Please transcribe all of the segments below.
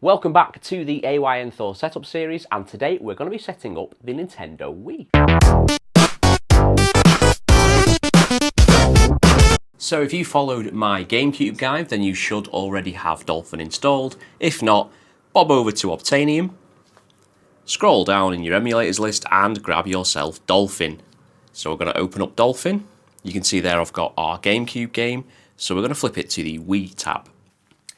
Welcome back to the AYN Thor setup series, and today we're going to be setting up the Nintendo Wii. So if you followed my Gamecube guide, then you should already have Dolphin installed. If not, bob over to Obtainium, scroll down in your emulators list and grab yourself Dolphin. So we're going to open up Dolphin. You can see there I've got our Gamecube game, so we're going to flip it to the Wii tab.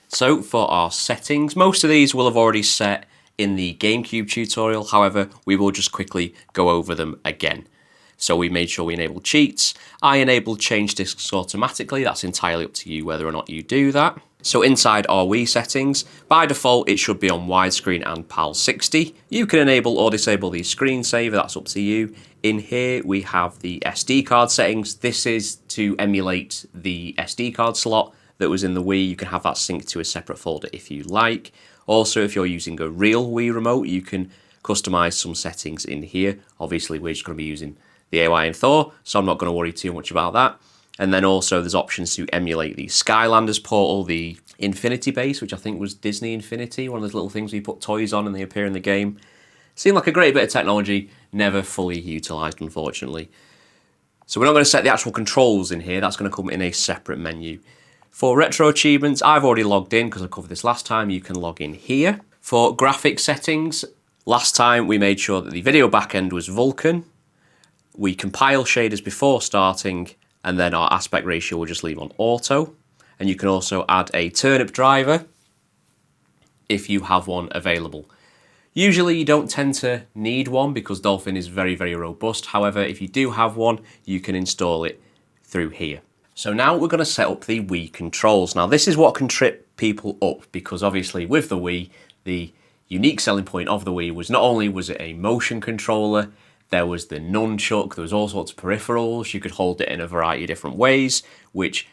So for our settings, most of these will have already set in the Gamecube tutorial, however, we will just quickly go over them again. So we made sure we enabled cheats. I enabled change disks automatically, that's entirely up to you whether or not you do that. So inside our Wii settings, by default it should be on widescreen and PAL 60. You can enable or disable the screensaver, that's up to you. In here we have the SD card settings. This is to emulate the SD card slot that was in the Wii. You can have that synced to a separate folder if you like. Also, if you're using a real Wii remote, you can customize some settings in here. Obviously, we're just going to be using the AYN Thor, so I'm not going to worry too much about that. And then also there's options to emulate the Skylanders portal, the Infinity Base, which I think was Disney Infinity, one of those little things where you put toys on and they appear in the game. Seemed like a great bit of technology, never fully utilized, unfortunately. So we're not going to set the actual controls in here, that's going to come in a separate menu. For retro achievements, I've already logged in because I covered this last time. You can log in here. For graphic settings, last time we made sure that the video backend was Vulkan. We compile shaders before starting, and then our aspect ratio we'll just leave on auto. And you can also add a turnip driver if you have one available. Usually you don't tend to need one because Dolphin is very, very robust. However, if you do have one, you can install it through here. So now we're going to set up the Wii Controls. Now this is what can trip people up because obviously with the Wii, the unique selling point of the Wii was not only was it a motion controller, there was the nunchuck, there was all sorts of peripherals, you could hold it in a variety of different ways, which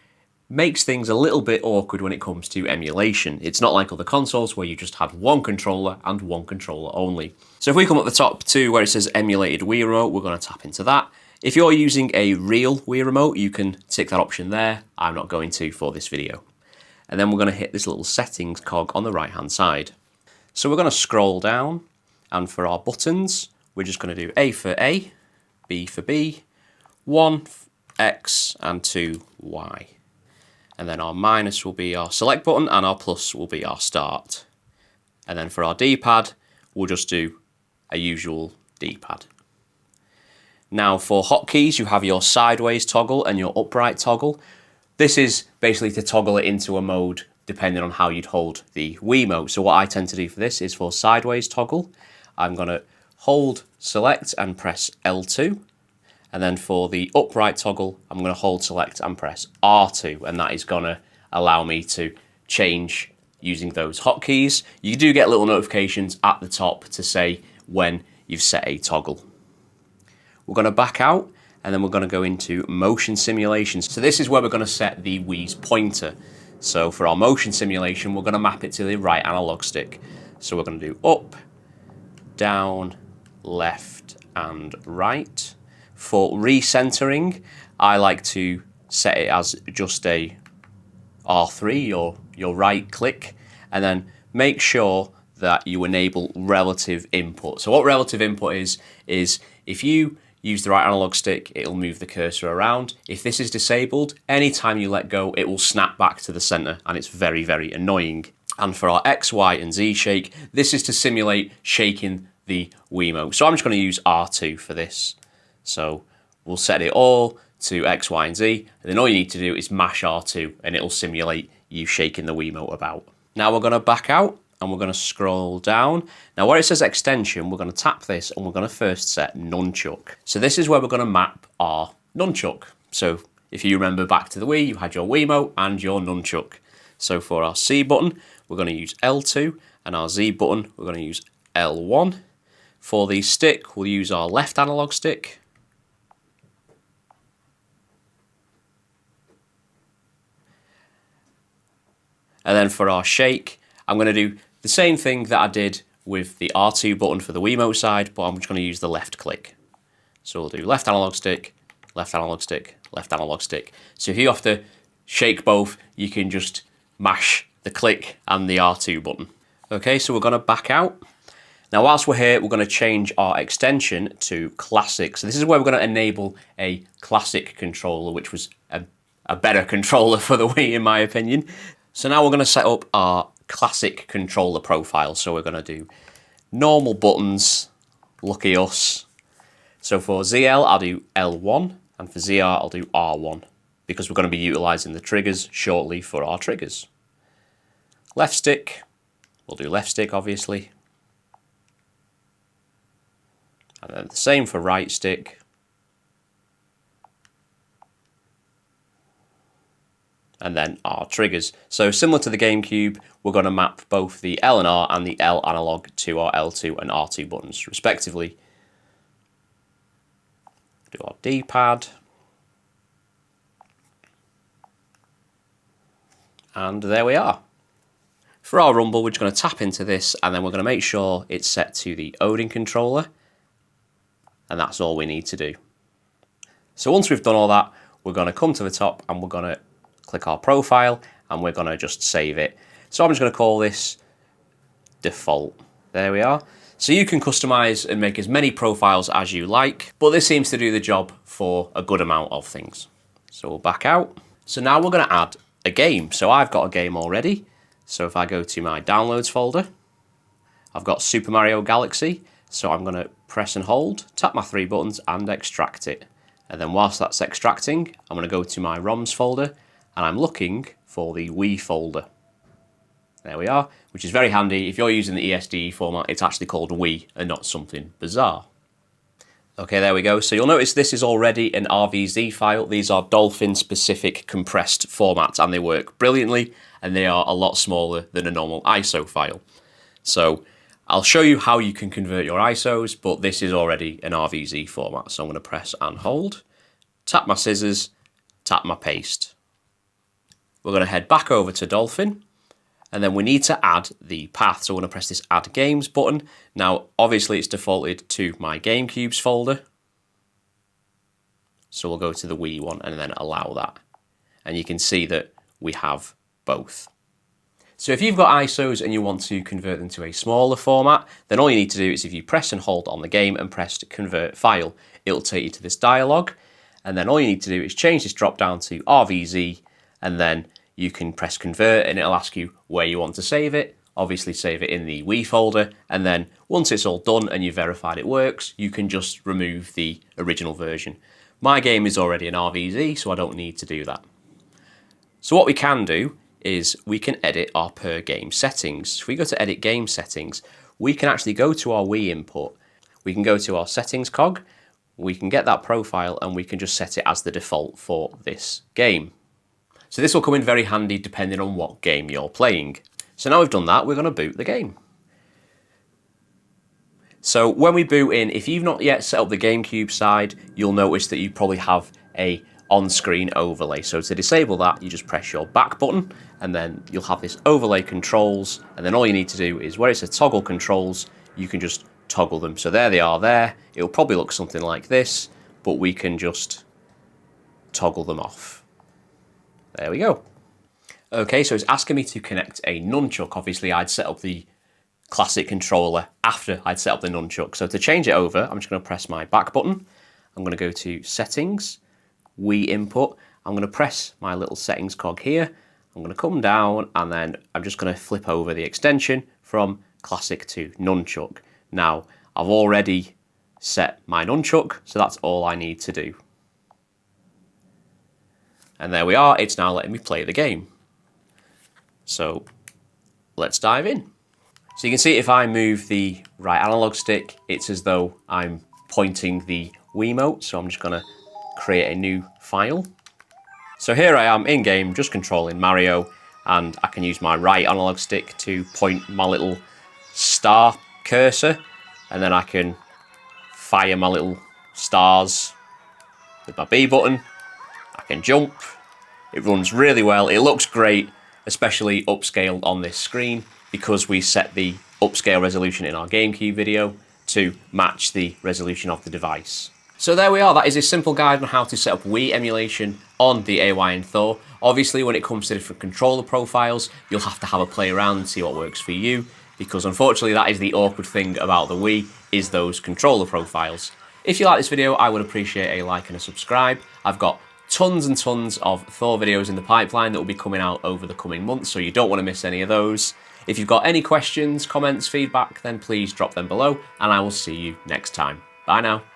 makes things a little bit awkward when it comes to emulation. It's not like other consoles where you just had one controller and one controller only. So if we come up the top to where it says emulated Wii remote, we're going to tap into that. If you're using a real Wii remote, you can tick that option there. I'm not going to for this video. And then we're going to hit this little settings cog on the right hand side. So we're going to scroll down, and for our buttons, we're just going to do A for A, B for B, 1 X and 2 Y. And then our minus will be our select button and our plus will be our start. And then for our D-pad, we'll just do a usual D-pad. Now for hotkeys, you have your sideways toggle and your upright toggle. This is basically to toggle it into a mode depending on how you'd hold the Wiimote. So what I tend to do for this is for sideways toggle, I'm going to hold select and press L2. And then for the upright toggle, I'm going to hold select and press R2. And that is going to allow me to change using those hotkeys. You do get little notifications at the top to say when you've set a toggle. We're going to back out and then we're going to go into motion simulation. So this is where we're going to set the Wii's pointer. So for our motion simulation, we're going to map it to the right analog stick. So we're going to do up, down, left and right. For recentering, I like to set it as just a R3 or your right click, and then make sure that you enable relative input. So what relative input is if you use the right analog stick, it'll move the cursor around. If this is disabled, anytime you let go, it will snap back to the center, and it's very, very annoying. And for our X, Y, and Z shake, this is to simulate shaking the Wiimote. So I'm just going to use R2 for this. So we'll set it all to X, Y, and Z, and then all you need to do is mash R2, and it'll simulate you shaking the Wiimote about. Now we're going to back out, and we're going to scroll down. Now where it says extension, we're going to tap this and we're going to first set nunchuck. So this is where we're going to map our nunchuck. So if you remember back to the Wii, you had your Wiimote and your nunchuck. So for our C button, we're going to use L2, and our Z button, we're going to use L1. For the stick, we'll use our left analog stick. And then for our shake, I'm going to do the same thing that I did with the R2 button for the Wiimote side, but I'm just going to use the left click. So we'll do left analog stick, left analog stick, left analog stick. So if you have to shake both, you can just mash the click and the R2 button. Okay, so we're going to back out. Now, whilst we're here, we're going to change our extension to Classic. So this is where we're going to enable a Classic controller, which was a better controller for the Wii, in my opinion. So now we're going to set up our Classic controller profile. So we're going to do normal buttons, lucky us. So for ZL, I'll do L1, and for ZR, I'll do R1, because we're going to be utilising the triggers shortly for our triggers. Left stick, we'll do left stick, obviously. And then the same for right stick. And then our triggers. So similar to the Gamecube, we're going to map both the L and R and the L analog to our L2 and R2 buttons, respectively. Do our D-pad. And there we are. For our rumble, we're just going to tap into this, and then we're going to make sure it's set to the Odin controller. And that's all we need to do. So once we've done all that, we're going to come to the top and we're going to click our profile and we're going to just save it. So I'm just going to call this default. There we are. So you can customize and make as many profiles as you like, but this seems to do the job for a good amount of things. So we'll back out. So now we're going to add a game. So I've got a game already. So if I go to my downloads folder, I've got Super Mario Galaxy. So I'm going to press and hold, tap my 3 buttons and extract it. And then whilst that's extracting, I'm going to go to my ROMs folder and I'm looking for the Wii folder. There we are, which is very handy. If you're using the ESD format, it's actually called Wii and not something bizarre. Okay, there we go. So you'll notice this is already an RVZ file. These are Dolphin specific compressed formats and they work brilliantly and they are a lot smaller than a normal ISO file. So I'll show you how you can convert your ISOs, but this is already an RVZ format. So I'm going to press and hold, tap my scissors, tap my paste. We're going to head back over to Dolphin, and then we need to add the path. So we're going to press this Add Games button. Now, obviously it's defaulted to my Gamecube's folder. So we'll go to the Wii one and then allow that. And you can see that we have both. So if you've got ISOs and you want to convert them to a smaller format, then all you need to do is if you press and hold on the game and press to convert file, it'll take you to this dialog. And then all you need to do is change this drop down to RVZ, and then you can press convert and it'll ask you where you want to save it. Obviously save it in the Wii folder, and then once it's all done and you've verified it works, you can just remove the original version. My game is already an RVZ, so I don't need to do that. So what we can do is we can edit our per game settings. If we go to edit game settings, we can actually go to our Wii input. We can go to our settings cog, we can get that profile and we can just set it as the default for this game. So this will come in very handy depending on what game you're playing. So now we've done that, we're going to boot the game. So when we boot in, if you've not yet set up the Gamecube side, you'll notice that you probably have a on-screen overlay. So to disable that, you just press your back button and then you'll have this overlay controls, and then all you need to do is where it's a toggle controls, you can just toggle them. So there they are there. It'll probably look something like this, but we can just toggle them off. There we go. Okay, so it's asking me to connect a nunchuck. Obviously I'd set up the classic controller after I'd set up the nunchuck. So to change it over, I'm just going to press my back button. I'm going to go to settings, Wii input. I'm going to press my little settings cog here. I'm going to come down and then I'm just going to flip over the extension from classic to nunchuck. Now, I've already set my nunchuck, so that's all I need to do. And there we are, it's now letting me play the game. So let's dive in. So you can see if I move the right analog stick, it's as though I'm pointing the Wiimote. So I'm just going to create a new file. So here I am in game, just controlling Mario, and I can use my right analog stick to point my little star cursor, and then I can fire my little stars with my B button. I can jump. It runs really well. It looks great, especially upscaled on this screen, because we set the upscale resolution in our Gamecube video to match the resolution of the device. So there we are, that is a simple guide on how to set up Wii emulation on the AYN Thor. Obviously when it comes to different controller profiles, you'll have to have a play around and see what works for you. because unfortunately that is the awkward thing about the Wii, is those controller profiles. If you like this video, I would appreciate a like and a subscribe. I've got tons and tons of Thor videos in the pipeline that will be coming out over the coming months, so you don't want to miss any of those. If you've got any questions, comments, feedback, then please drop them below, and I will see you next time. Bye now.